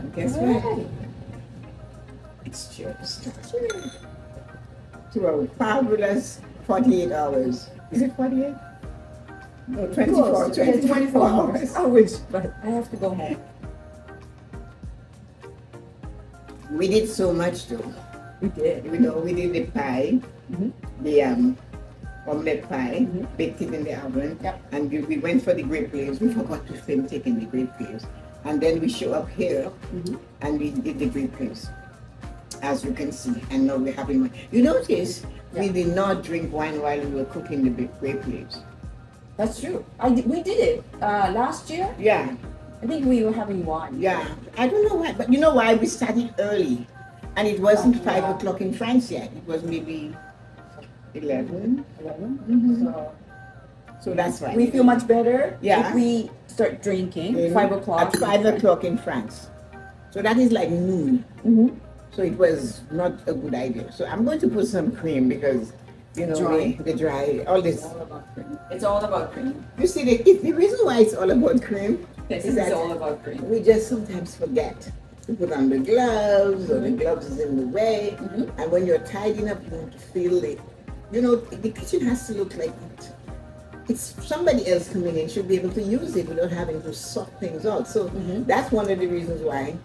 And guess what? It's just to a fabulous 48 hours. Is it 48? No, 24. Close. 24 hours. I wish, but I have to go home. We did so much too. We did. We did the pie, the omelette pie, baked it in the oven, and we went for the grape leaves. We forgot to film taking the grape leaves. And then we show up here and we did the grape leaves, as you can see. And now we're having wine. You notice we did not drink wine while we were cooking the grape leaves. That's true. We did it last year. Yeah. I think we were having wine. Yeah. I don't know why, but you know why? We started early. And it wasn't 5 o'clock in France yet. It was maybe 11. 11. So that's why. We feel much better Yeah. if we start drinking 5 o'clock. At 5 o'clock in France. So that is like noon. So it was not a good idea. So I'm going to put some cream because, you know, the dry, all this. It's all about cream. It's all about cream. You see, the reason why it's all about cream This is is that all about cream. we just sometimes forget to put on the gloves, or the gloves is in the way. And when you're tidying up, you want to feel it. You know, the kitchen has to look like it. It's somebody else coming in should be able to use it without having to sort things out. So that's one of the reasons why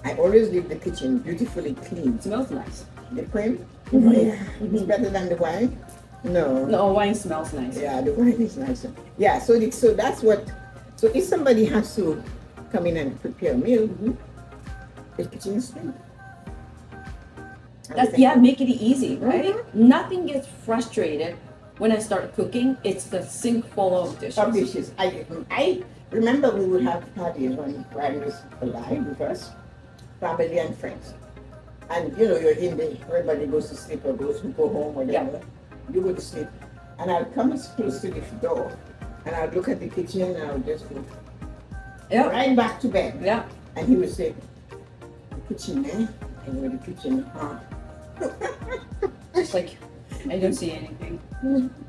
I always leave the kitchen beautifully clean. It smells nice. The cream, it's better than the wine. No. No, wine smells nice. Yeah, the wine is nicer. Yeah, so that's what. So if somebody has to come in and prepare a meal, the kitchen is clean. Make it easy, right? Nothing gets frustrated when I start cooking. It's the sink full of dishes. Of dishes. I remember we would have parties when I was alive with us, family and friends. And you know, you're in the, everybody goes to sleep or go home, whatever. You go to sleep. And I'd come as close to the door and I'd look at the kitchen and I would just go right back to bed. Yeah. And he would say, the kitchen, eh? I know the kitchen, huh? It's like, I don't see anything.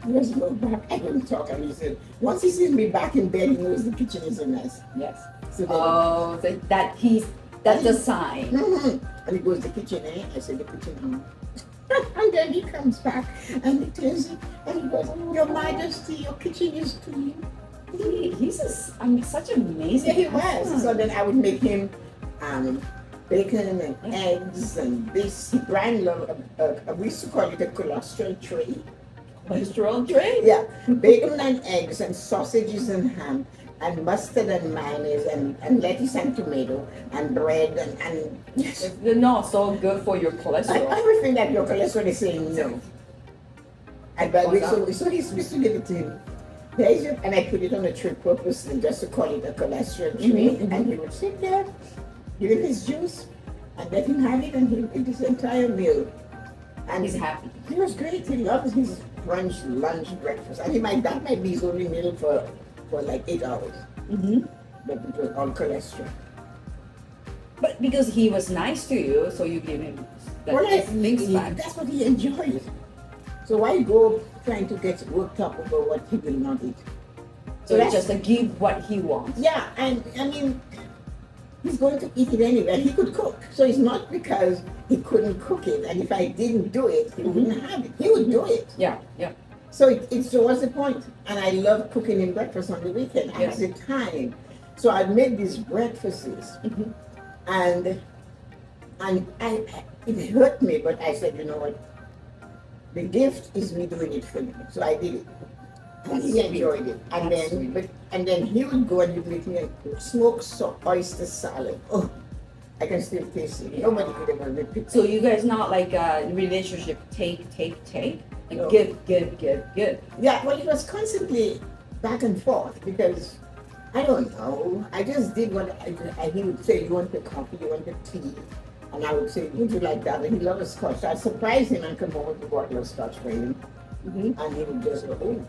Let's go back. I don't talk. And he said, once he sees me back in bed, he knows the kitchen is a mess. Yes. So so that's a sign. And he goes, the kitchen, eh? I said, the kitchen, huh? And then he comes back and he tells me, and he goes, Your Majesty, your kitchen is clean. He's such an amazing. Yeah, he was. So then I would make him bacon and eggs and this. Brian loved, we used to call it a cholesterol tray. Cholesterol tray? Yeah, bacon and eggs and sausages and ham and mustard and mayonnaise and lettuce and tomato and bread and They're not so good for your cholesterol. everything that your cholesterol is saying no. So he used to give it to him. There's your, and I put it on a tray purposely just to call it a cholesterol tray. And he would sit there, give him his juice, and let him have it, and he'll eat his entire meal. And He's happy. He was great. He loves his brunch, lunch, breakfast. I mean, that might be his only meal for like 8 hours. But it was all cholesterol. But because he was nice to you, so you give him that links back. That's what he enjoys. So why go trying to get worked up over what he will not eat? So it's just to give what he wants. Yeah, and I mean, he's going to eat it anyway. He could cook. So it's not because he couldn't cook it, and if I didn't do it, he wouldn't have it. He would do it. Yeah, yeah. So so what's the point? And I love cooking him breakfast on the weekend. I have the time. So I made these breakfasts. And it hurt me, but I said, you know what? The gift is me doing it for you. So I did it. And he enjoyed it. And then he would go and he'd make me a smoked oyster salad. Oh, I can still taste it. Nobody could ever repeat it. So you guys not like a relationship take. Like No. give. Yeah, well, it was constantly back and forth because I don't know. I just did what he would say, you want the coffee, you want the tea. And I would say, would you like that? And he loved scotch. So I'd surprise him and come home with a bottle of scotch for him. And he would just go, oh.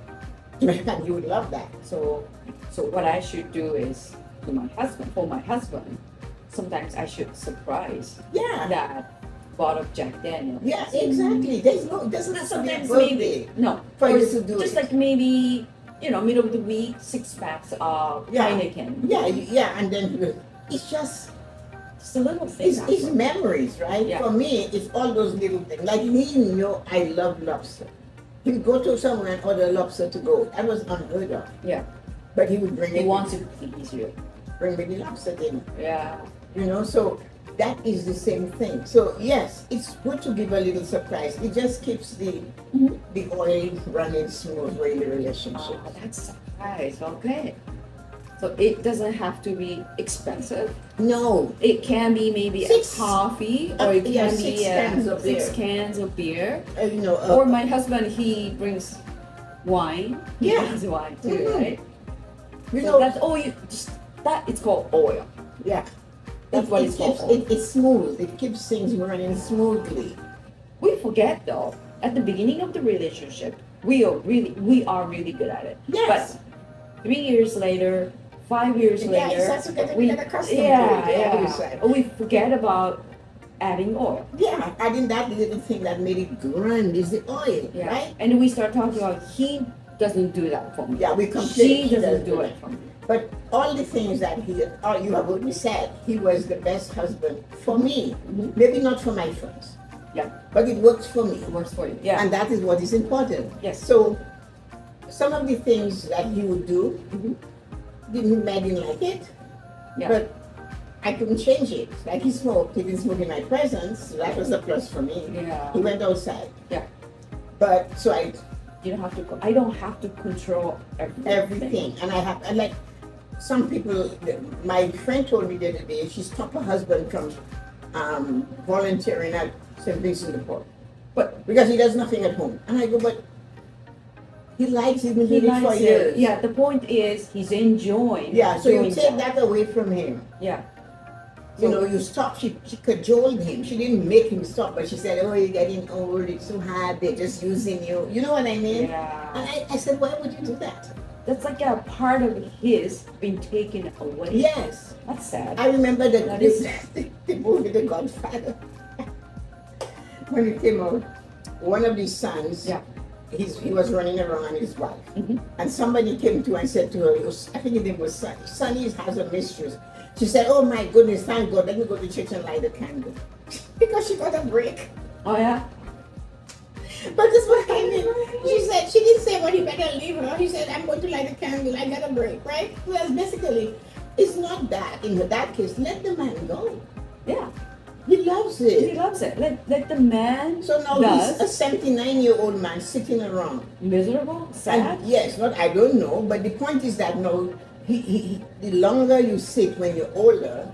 And he would love that. So what I should do is for my husband, sometimes I should surprise that bottle of Jack Daniels. Yeah, exactly. It doesn't have to be a Sometimes birthday for you to do just it. like maybe, middle of the week, 6 packs of Heineken. Yeah, and then it's just Just a little thing. It's memories, right? Yeah. For me, it's all those little things. Like he knew I love lobster. He would go to somewhere and order lobster to go. That was unheard of. Yeah. But he would bring He it. wants to please you. Bring me the lobster dinner. Yeah. You know, so that is the same thing. So yes, it's good to give a little surprise. It just keeps the oil running smoothly in the relationship. Oh, that's surprise. Okay. So it doesn't have to be expensive. No. It can be maybe a coffee, or it can be 6 cans of beer. You know, or my husband, he brings wine. He brings wine too, right? You So know, that's that. It's called oil. Yeah. That's what it's called. It's smooth. It keeps things running smoothly. We forget though. At the beginning of the relationship, we are really good at it. Yes. But 3 years later, 5 years later, we get accustomed to it. We forget about adding oil. Yeah, adding that little thing that made it grand is the oil, right? And we start talking about he doesn't do that for me. Yeah, we complain. She doesn't do it for me. But all the things that you have already said, he was the best husband for me. Maybe not for my friends. Yeah. But it works for me. It works for you. Yeah. And that is what is important. Yes. So some of the things that he would do, I didn't like it. Yeah. But I couldn't change it. Like he smoked. He didn't smoke in my presence. So that was a plus for me. Yeah. He went outside. Yeah. But so I don't have to control everything. And like some people, my friend told me the other day, she stopped her husband from volunteering at St. Vincent de Paul. But because he does nothing at home. And I go, but he likes it, he's been doing it for years. Yeah, the point is he's enjoying. Yeah, so you take that away from him. Yeah. You know, you stop, she cajoled him. She didn't make him stop, but she said, oh, you're getting old, it's so hard, they're just using you. You know what I mean? Yeah. And I said, why would you do that? That's like a part of his being taken away. Yes. That's sad. I remember the movie The Godfather. When it came out, one of his sons, he was running around on his wife. And somebody came to and said to her, I think his name was Sonny. Sonny has a mistress. She said, oh my goodness, thank God, let me go to church and light a candle. Because she got a break. Oh yeah? But this was I mean. She didn't say, well, you better leave her. He said, I'm going to light a candle, I got a break, right? Well, basically, it's not that. In that case, let the man go. Yeah. He loves it. He loves it. Let the man. So now he's a 79-year-old man sitting around. Miserable? Sad? And yes, I don't know, but the point is that no, the longer you sit when you're older,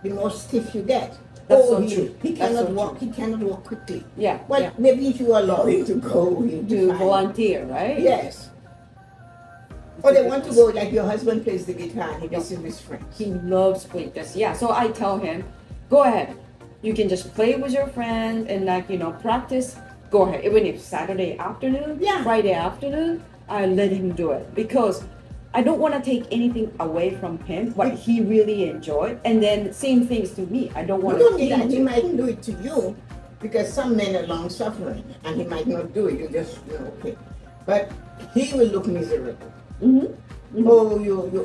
the more stiff you get. That's so true. He cannot walk. He cannot walk quickly. Yeah. Well, maybe if you allow him to go, he'll do volunteer, right? Yes. Or they want to go, like your husband plays the guitar and he goes with his friends. He loves playing this. Yeah. So I tell him, go ahead. You can just play with your friend and practice. Go ahead. Even if Saturday afternoon, Friday afternoon, I let him do it because I don't want to take anything away from him, what he really enjoyed. And then same things to me. I don't want to. He might do it to you because some men are long suffering and he might not do it. You just, okay. But he will look miserable. Oh,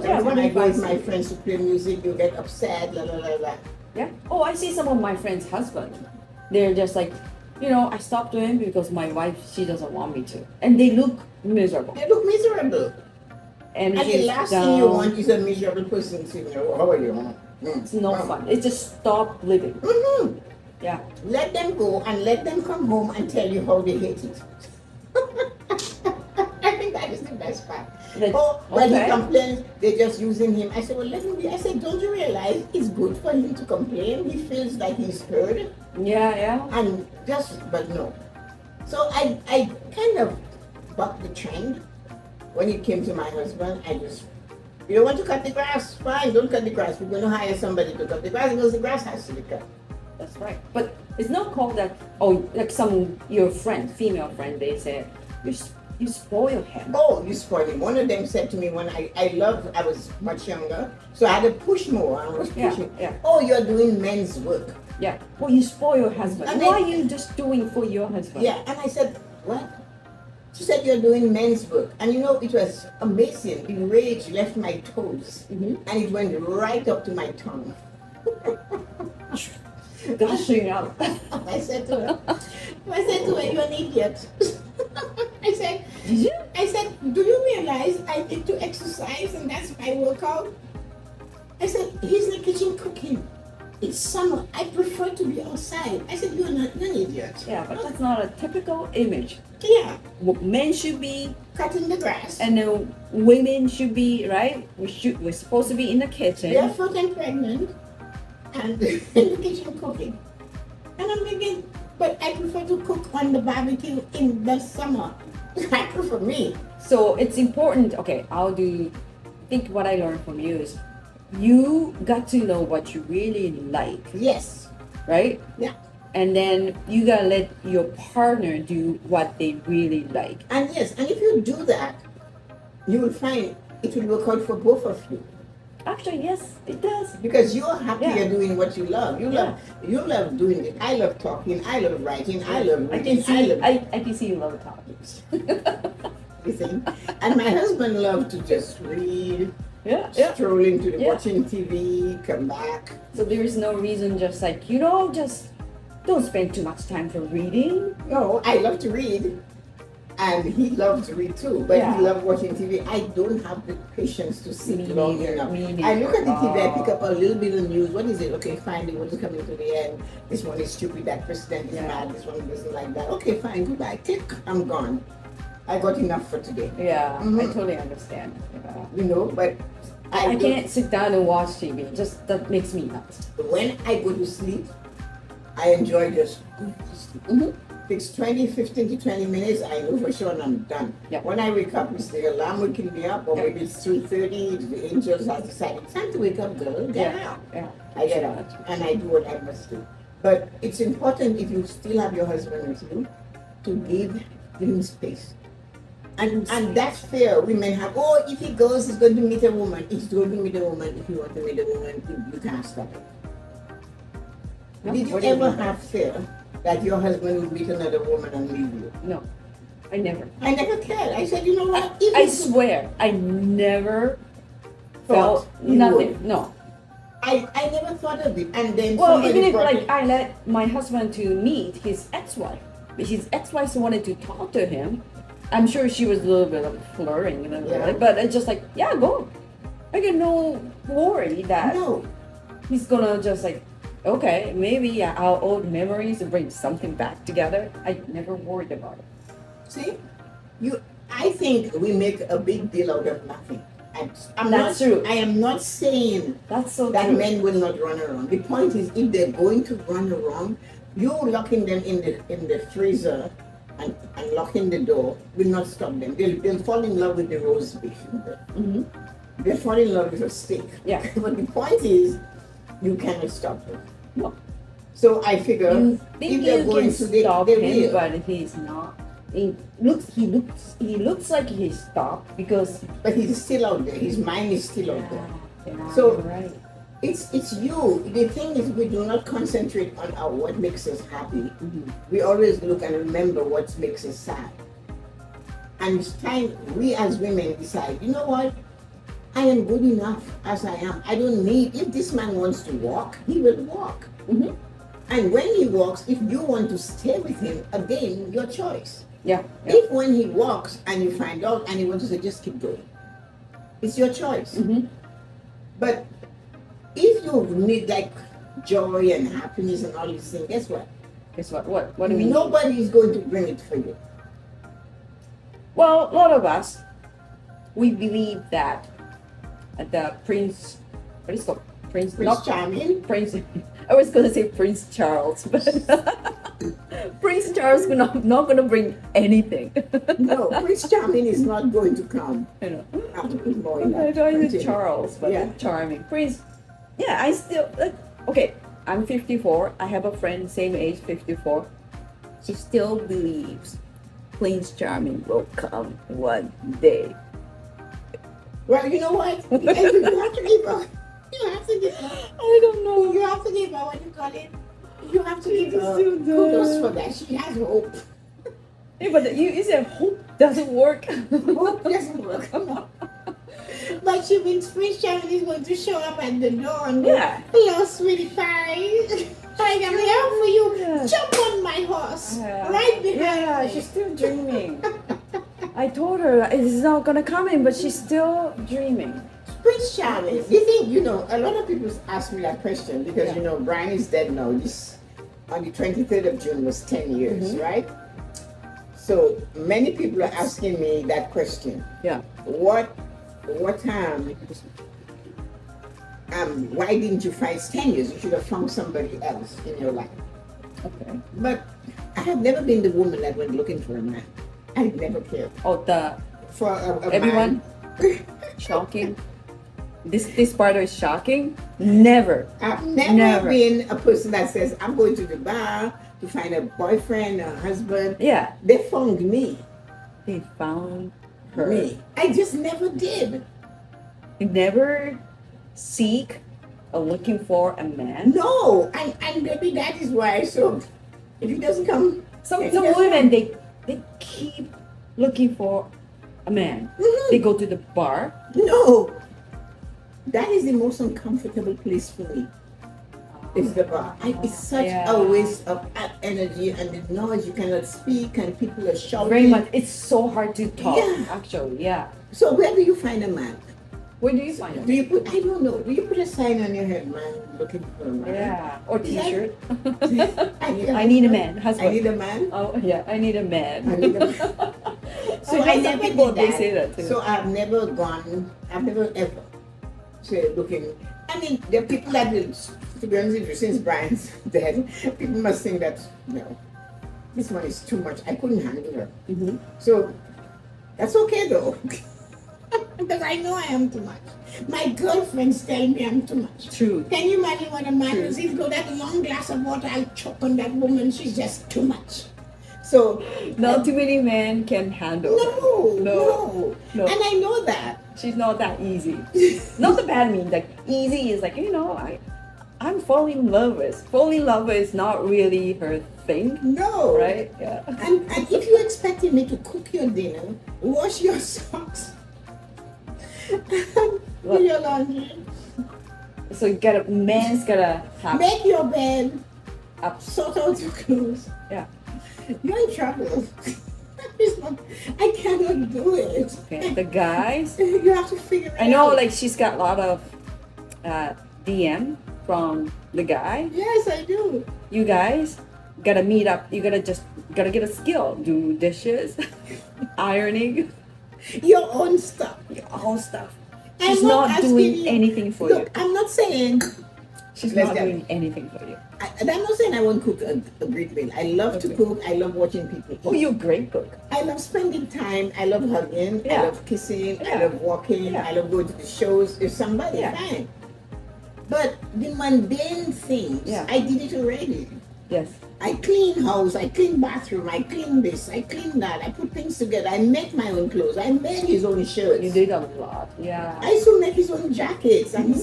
every time I go with my friends to play music, you get upset, la la la la. Yeah. Oh, I see some of my friends' husbands. They're just like, I stopped doing because my wife, she doesn't want me to. And they look miserable. They look miserable. And the last thing you want is a miserable person saying, how are you? It's no fun. It's just stop living. Yeah. Let them go and let them come home and tell you how they hate it. I think that is the best part. When he complains, they're just using him. I said, well, let him be. I said, don't you realize it's good for him to complain? He feels like he's heard. Yeah. And but no. So I kind of bucked the trend. When it came to my husband, you don't want to cut the grass? Fine, don't cut the grass. We're going to hire somebody to cut the grass because the grass has to be cut. That's right. But it's not called that, like your friend, female friend, they say, you spoil him. Oh, you spoil him. One of them said to me when I was much younger, so I had to push more. I was pushing. Yeah. Oh, you're doing men's work. Yeah. Well, you spoil your husband. And why are you just doing for your husband? Yeah, and I said, what? She said, you're doing men's work. And it was amazing. The rage left my toes. And it went right up to my tongue. gushing out. I said to her, you're an idiot. I said, Did you? I said, do you realize I need to exercise and that's my workout? I said, he's in the kitchen cooking. It's summer. I prefer to be outside. I said, you're an idiot. Yeah, but that's not a typical image. Yeah. Men should be Cutting the grass. and then women should be right. We're supposed to be in the kitchen. Barefoot and pregnant. And in the kitchen cooking. And I'm thinking, but I prefer to cook on the barbecue in the summer. I prefer me. So it's important. Okay, I'll do. I think what I learned from you is you got to know what you really like, Yes. right? Yeah. And then you gotta let your partner do what they really like. And yes, and if you do that, you will find it will work out for both of you. Actually, yes, it does. Because you're happier Yeah. doing what you love. You love doing it. I love talking, I love writing, I love I reading, can see. love I can see you love talking. you see. And my husband loved to just read, Yeah. stroll into the Yeah. watching TV, come back. So there is no reason, just like just don't spend too much time for reading. No, I love to read. And he loves to read too, but Yeah. he loves watching TV. I don't have the patience to sit Me long neither, enough. me I look at the neither. TV, I pick up a little bit of news. What is it? Okay, fine, the one's coming to the end. This one is stupid, that president is Yeah. mad, this one doesn't like that. Okay, fine, goodbye. Tick, I'm gone. I got enough for today. Yeah, I Mhm. totally understand. Yeah. You know, but I don't- can't sit down and watch TV. Just that makes me nuts. When I go to sleep, I enjoy just going to sleep. Mhm. Takes 15 to 20 minutes, I know for sure and I'm done. Yep. When I wake up, it's the alarm waking me up, or Yep. maybe it's 3:30, the angels have decided, it's time to wake up, girl, get Yeah, out. yeah. I get up, and I do what I must do. But it's important, if you still have your husband with you, to give him space. And that's fair. Women have, oh, if he goes, he's going to meet a woman. He's going to meet a woman. If you want to meet a woman, you can't stop it. No? Did you What do ever mean? have fear that your husband would meet another woman and leave you? No, I never. I never cared. I said, you know what? I swear, I never Thought felt you nothing. would. No. I never thought of it. And then Well, somebody even if brought like it- I let my husband to meet his ex-wife, but his ex-wife wanted to talk to him. I'm sure she was a little bit of flirting, and Yeah. but it's just like, yeah, go. I get no worry that no. he's gonna just like, okay, maybe our old memories will bring something back together. I never worried about it. See, I think we make a big deal out of nothing. I'm That's not, true. I am not saying That's so that true. men will not run around. The point is, if they're going to run around, you locking them in the freezer and locking the door will not stop them. They'll fall in love with the roast beef. Mhm. They'll fall in love with a steak. Yeah. But the point is, you cannot stop them. No. So I figure You if think they're you going can to, they stop will. him, but he's not. He looks like he stopped because But he's still out there. His mind is still out there. yeah, So- you're right. It's you. The thing is, we do not concentrate on what makes us happy. Mhm. We always look and remember what makes us sad. And it's time we as women decide, you know what? I am good enough as I am. I don't need, if this man wants to walk, he will walk. Mhm. And when he walks, if you want to stay with him, again, your choice. Yeah, yeah. If when he walks and you find out and you want to say, just keep going, it's your choice. Mhm. But if you need like joy and happiness and all these things, guess what? Guess what? What do we need? Nobody is going to bring it for you. Well, a lot of us, we believe that the Prince, what is it called? Prince Charming. Prince, I was going to say Prince Charles, but Prince Charles is not going to bring anything. No, Prince Charming is not going to come. You know. After going I up. thought it was Continue. Charles, but Yeah. charming. Prince, yeah, I still, okay, I'm 54. I have a friend, same age, 54. She still believes Prince Charming will come one day. Well, you know what? You have to give her. You have to give her. I don't know. You have to give her, what you call it? You have to give her Still kudos does. for that. She has hope. Yeah, but you said hope doesn't work. Hope doesn't work. Come on. But she means Prince Charming is going to show up at the door and go, Yeah. hello, sweetie pie. I'm here for you. Yes. Jump on my horse. Yeah. Right behind Yeah, me. she's still dreaming. I told her it's not gonna come in, but she's still dreaming. Prince Charming. You think, a lot of people ask me that question because, Yeah. Brian is dead now. This, on the 23rd of June was 10 years, right? So many people are asking me that question. Yeah. What why didn't you fight 10 years? You should have found somebody else in your life. Okay. But I have never been the woman that went looking for a man. I never cared. Oh, For a everyone man. shocking. This part is shocking. Never. I've never Never. been a person that says, I'm going to the bar to find a boyfriend, a husband. Yeah. They found me. They found her. Me. I just never did. You never seek or looking for a man. No. And maybe that is why. So if he doesn't come. Some if he doesn't women they keep looking for a man. Mhm. They go to the bar. No. That is the most uncomfortable place for me. It's the bar. It's such Yeah. a waste of energy and the noise. You cannot speak and people are shouting. Very much. It's so hard to talk. Yeah. Actually, yeah. So where do you find a man? Where do you find Do them? you put? I don't know. Do you put a sign on your head, man, looking for a man? Yeah. Or Is that- T-shirt. I I need a man. I Husband. need a man. Oh yeah, I need a man. I need a man. So Oh, I some never people, did they that. say that too. So I've never ever said looking. I mean, there are people that will, to be honest with you, since Brian's dead, people must think that, this one is too much. I couldn't handle her. Mhm. So that's okay though. Because I know I am too much. My girlfriends tell me I'm too much. True. Can you imagine what a man True. is? He'll go that long glass of water, I'll choke on that woman, she's just too much. So Not too many men can handle. her. no. No. And I know that. She's not that easy. Not the bad mean. Like easy is like I'm falling in love with. Falling in love with is not really her thing, No. right? Yeah. And if you expected me to cook your dinner, wash your socks, do your laundry, So man's gotta have make your bed, up. sort out your clothes, Yeah. you're in trouble. I cannot do it. Okay. The guys. You have to figure it out. I know, like she's got a lot of DM from the guy. Yes, I do. You guys gotta meet up. You gotta get a skill. Do dishes, ironing, Your own stuff. your own stuff. I'm She's not not asking doing you- anything for Look, you. I'm not saying She's let's not get- doing anything for you. I'm not saying I won't cook a great meal. I love to Okay. cook. I love watching people eat. Oh, you're a great cook. I love spending time. I love hugging. Yeah. I love kissing. I Yeah. love walking. Yeah. I love going to the shows. If somebody, Yeah. fine. But the mundane things, Yeah. I did it already. Yes. I clean house. I clean bathroom. I clean this. I clean that. I put things together. I make my own clothes. I made his own shirts. You did a lot. Yeah. I used to make his own jackets and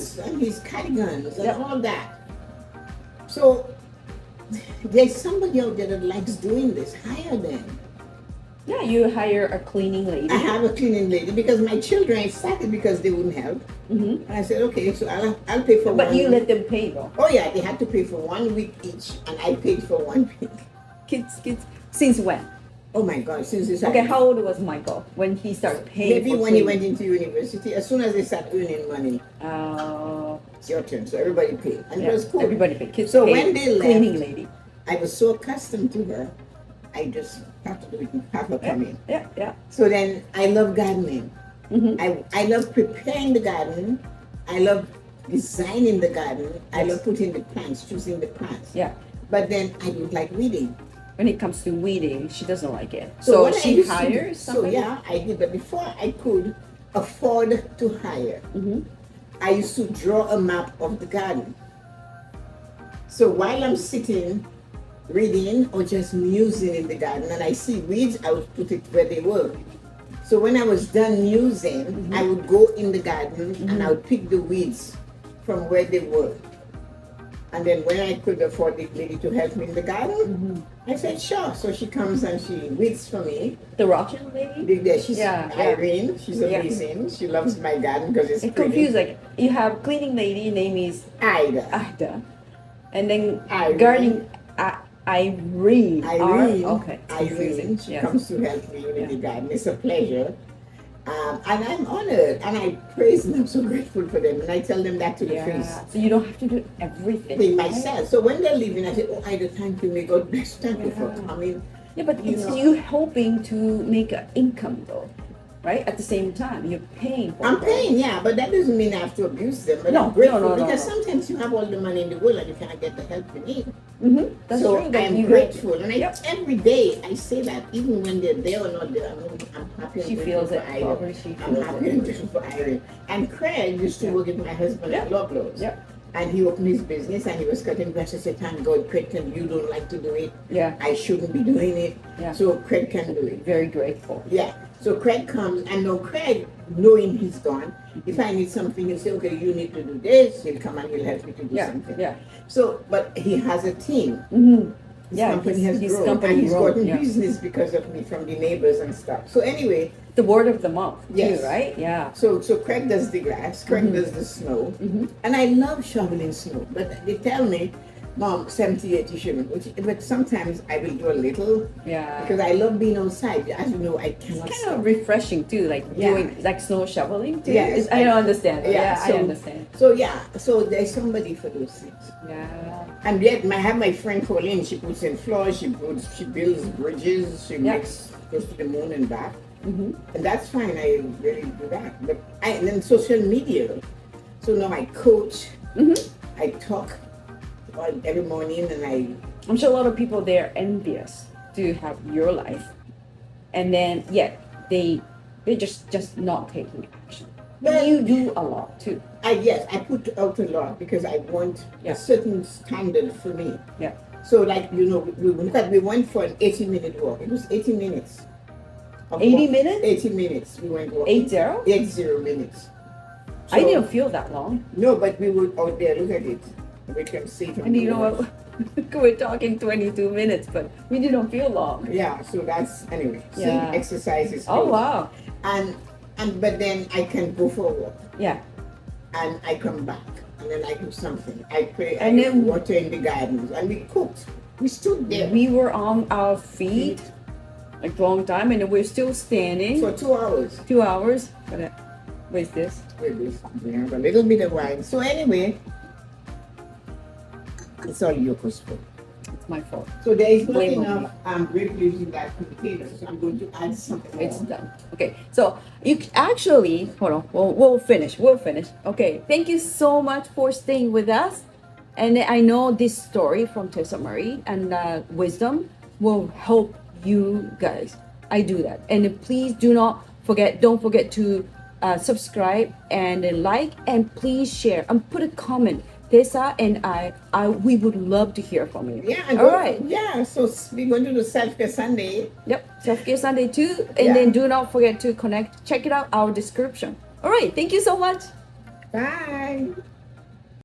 his cardigans and Yeah. all that. So there's somebody out there that likes doing this. Hire them. Yeah, you hire a cleaning lady. I have a cleaning lady because my children, I started because they wouldn't help. Hmm. And I said, okay, so I'll pay for But one. you let them pay though. Oh yeah, they had to pay for 1 week each, and I paid for 1 week. Kids. Since when? Oh my God, since this Okay, how old was Michael when he started paying? maybe for when he cleaning? went into university, as soon as they start earning money, it's your turn. So everybody paid, and Yeah, it was cool. everybody pay. Kids So pay when they left, cleaning lady. I was so accustomed to her, I just have to do it and have her come in. Yeah. So then I love gardening. Mm-hmm. I love preparing the garden. I love designing the garden. I Yes. love putting the plants, choosing the plants. Yeah. But then I don't like weeding. When it comes to weeding, she doesn't like it. So So what I she used to do- hires So somebody. yeah, I did. But before I could afford to hire, Mm-hmm. I used to draw a map of the garden. So while I'm sitting reading or just musing in the garden and I see weeds, I would put it where they were. So when I was done musing, I would go in the garden and I would pick the weeds from where they were. And then when I could afford the lady to help me in the garden, I said, sure. So she comes and she waits for me. The Russian lady? She's Yeah, yeah. Irene. She's amazing. She loves my garden because it's It's pretty. confused. Like you have cleaning lady name is Ida. and then Irene. gardening Irene. Irene. Okay. It's confusing. Irene. She Yes. comes to help me in the garden. It's a pleasure. And I'm honored and I praise them. I'm so grateful for them. And I tell them that to the face. So you don't have to do everything. They myself. So when they're leaving, I say, oh, Ida, thank you. May God bless. Thank you for coming. Yeah, but You it's know. you helping to make an income though, right? At the same time, you're paying for I'm it. paying, yeah, but that doesn't mean I have to abuse them. But No, I'm grateful no, because no. sometimes you have all the money in the world and you cannot get the help you need. That's so true. That I'm you grateful, and Yep. every day I say that, even when they're there or not there, I'm happy. And She grateful feels for it. Ida. Probably she I'm feels happy it. and grateful for Irene. And Craig used to work with my husband at Loblaws. Yep. And he opened his business and he was cutting grass. I said, thank God, Craig, you don't like to do it. Yeah. I shouldn't be doing it. Yeah. So Craig can do it. Very grateful. Yeah. So Craig comes, and now Craig, knowing he's gone, if I need something, he'll say, okay, you need to do this. He'll come and he'll help me to do something. Yeah. So, but he has a team. His Yeah, company his has grown, company and he's grown, gotten yeah. business because of me from the neighbors and stuff. So anyway, The word of the mouth Yes. too, right? Yeah. so Craig does the grass, Craig does the snow, and I love shoveling snow. But they tell me, Mom, 78 you shouldn't. But sometimes I will do a little Yeah. because I love being outside. As you know, I cannot Kind stop. of refreshing too, like Yeah. doing like snow shoveling too. Yes, I don't understand. But yeah, I so- understand. So yeah, so there's somebody for those things. Yeah. And yet, I have my friend Pauline. She puts in floors. She builds bridges. She makes goes to the moon and back. And that's fine. I really do that. But and then social media. So now I coach. I talk every morning, and I'm sure a lot of people there are envious to have your life, and then yet they're just not taking action. But you do a lot too. yes, I put out a lot because I want Yeah. a certain standard for me. Yeah. So like we went for an 80-minute walk. It was 80 minutes. of 80 walk. minutes? 80 minutes. We went walking. 80? 80 minutes. I So- didn't feel that long. No, but we were out there. Look at it. We can see it. on And the you know wall. what? We're talking 22 minutes, but we didn't feel long. Yeah. So that's anyway. Yeah. See, exercise is Oh good. wow. And but then I can go for a walk Yeah. and I come back and then I do something. I pray. And I then- water in the gardens and we cooked. We stood there We were on our feet like long time, and we're still standing. for 2 hours. 2 hours. Where's this? With this, we have a little bit of wine. So anyway, it's all Yoko's fault. It's my fault. So there is not Blame enough grape leaves in that container, so I'm going to add something more. It's done. Okay, so you actually hold on. We'll finish. We'll finish. Okay, thank you so much for staying with us. And I know this story from Tessa-Marie and wisdom will help you guys. I do that. And please don't forget to subscribe and like, and please share and put a comment. Tessa and we would love to hear from you. Yeah, and All right. Yeah, so we're going to do Self-Care Sunday. Yep, Self-Care Sunday too. And Yeah. then do not forget to check it out, our description. All right, thank you so much. Bye.